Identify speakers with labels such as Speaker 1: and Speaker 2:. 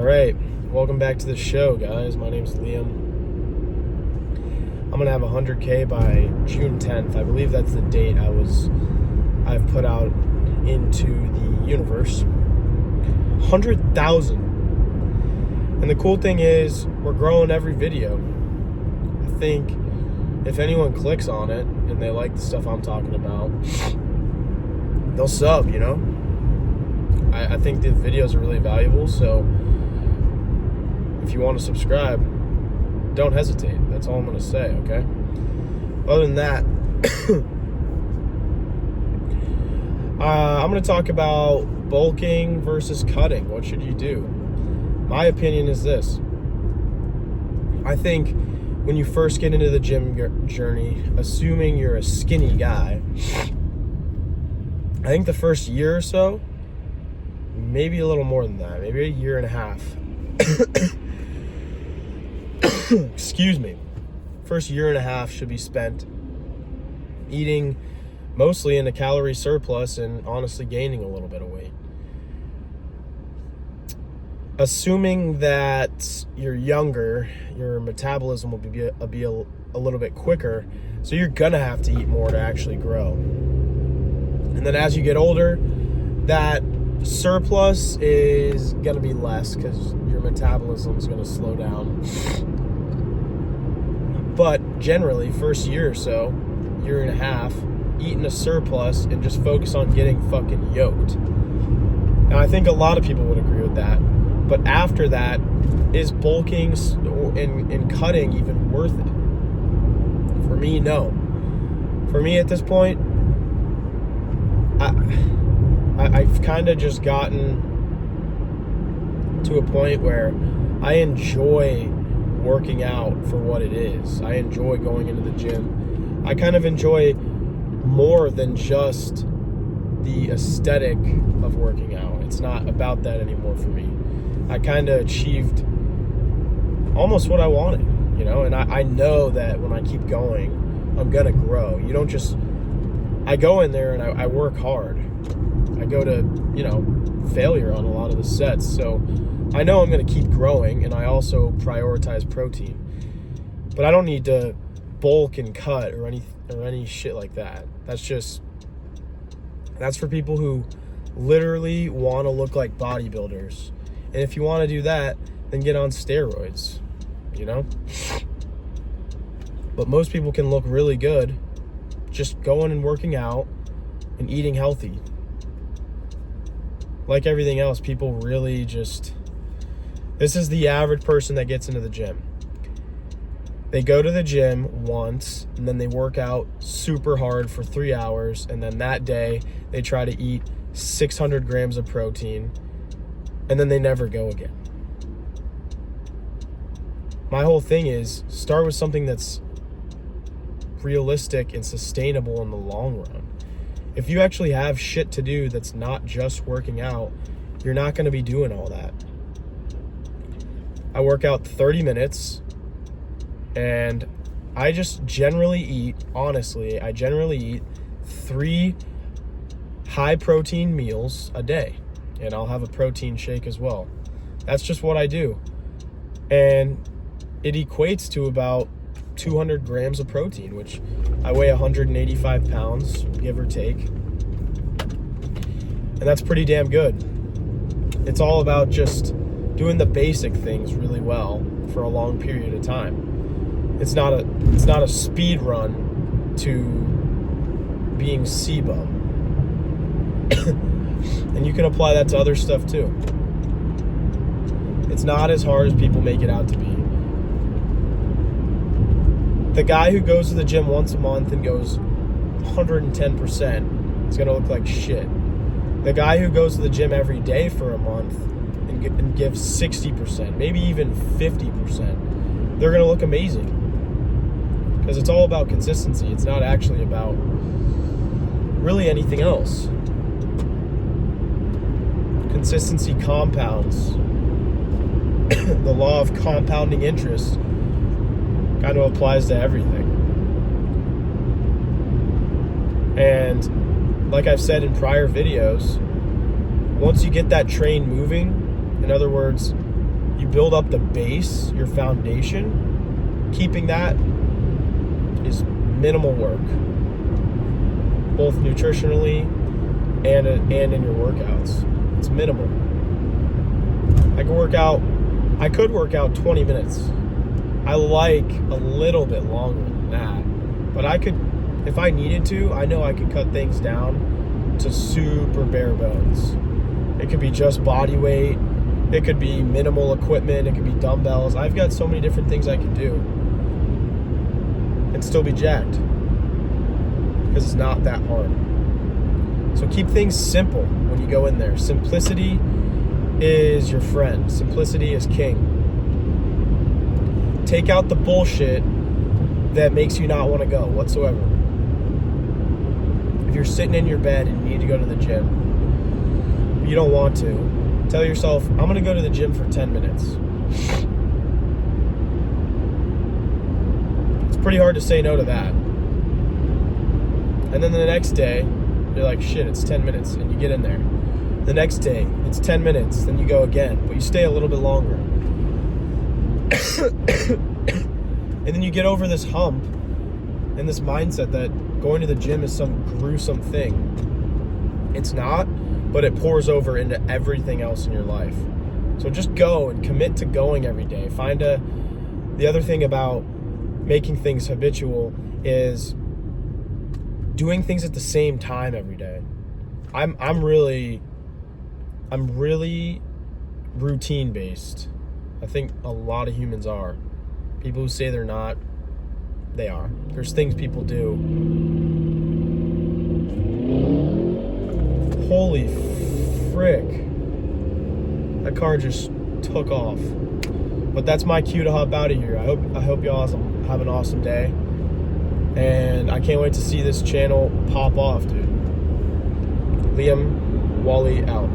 Speaker 1: Alright, welcome back to the show, guys. My name's Liam. I'm gonna have 100K by June 10th. I believe that's the date I've put out into the universe. 100,000. And the cool thing is, we're growing every video. I think if anyone clicks on it and they like the stuff I'm talking about, they'll sub, you know? I think the videos are really valuable, so if you want to subscribe, don't hesitate. That's all I'm going to say, okay? Other than that, I'm going to talk about bulking versus cutting. What should you do? My opinion is this. I think when you first get into the gym journey, assuming you're a skinny guy, I think the first year or so, maybe a little more than that, maybe a year and a half. Excuse me. First year and a half should be spent eating mostly in a calorie surplus and honestly gaining a little bit of weight. Assuming that you're younger, your metabolism will be a little bit quicker, so you're gonna have to eat more to actually grow. And then as you get older, that surplus is gonna be less because your metabolism is gonna slow down. But generally, first year or so, year and a half, eat in a surplus and just focus on getting fucking yoked. Now, I think a lot of people would agree with that. To after that, is bulking and cutting even worth it? For me, no. For me at this point, I've kind of just gotten to a point where I enjoy working out for what it is. I enjoy going into the gym. I kind of enjoy more than just the aesthetic of working out. It's not about that anymore for me. I kind of achieved almost what I wanted, you know, and I know that when I keep going, I'm gonna grow. You don't just, I go in there and I work hard. I go to, you know, failure on a lot of the sets, so I know I'm gonna keep growing, and I also prioritize protein. But I don't need to bulk and cut or any shit like that. That's for people who literally want to look like bodybuilders. And if you want to do that, then get on steroids, you know? But most people can look really good just going and working out and eating healthy. Like everything else, people really just... This is the average person that gets into the gym. They go to the gym once, and then they work out super hard for 3 hours, and then that day, they try to eat 600 grams of protein, and then they never go again. My whole thing is, start with something that's realistic and sustainable in the long run. If you actually have shit to do that's not just working out, you're not going to be doing all that. I work out 30 minutes, and I just generally eat, honestly, I generally eat 3 high-protein meals a day, and I'll have a protein shake as well. That's just what I do. And it equates to about 200 grams of protein, which I weigh 185 pounds, give or take. And that's pretty damn good. It's all about just doing the basic things really well for a long period of time. It's not a speed run to being CBUM. And you can apply that to other stuff too. It's not as hard as people make it out to be. The guy who goes to the gym once a month and goes 110% is going to look like shit. The guy who goes to the gym every day for a month and gives 60%, maybe even 50%, they're going to look amazing. Because it's all about consistency. It's not actually about really anything else. Consistency compounds. The law of compounding interest kind of applies to everything. And like I've said in prior videos, once you get that train moving, in other words, you build up the base, your foundation. Keeping that is minimal work, both nutritionally and in your workouts. It's minimal. I could work out 20 minutes. I like a little bit longer than that, but I could, if I needed to, I know I could cut things down to super bare bones. It could be just body weight. It could be minimal equipment. It could be dumbbells. I've got so many different things I could do and still be jacked, because it's not that hard. So keep things simple when you go in there. Simplicity is your friend. Simplicity is king. Take out the bullshit that makes you not want to go whatsoever. If you're sitting in your bed and you need to go to the gym, you don't want to, tell yourself, I'm going to go to the gym for 10 minutes. It's pretty hard to say no to that. And then the next day, you're like, shit, it's 10 minutes, and you get in there. The next day, it's 10 minutes, then you go again, but you stay a little bit longer. And then you get over this hump and this mindset that going to the gym is some gruesome thing. It's not, but it pours over into everything else in your life. So just go and commit to going every day. The other thing about making things habitual is doing things at the same time every day. I'm really routine based. I think a lot of humans are. People who say they're not, they are. There's things people do. Holy frick. That car just took off. But that's my cue to hop out of here. I hope y'all have an awesome day. And I can't wait to see this channel pop off, dude. Liam Wally out.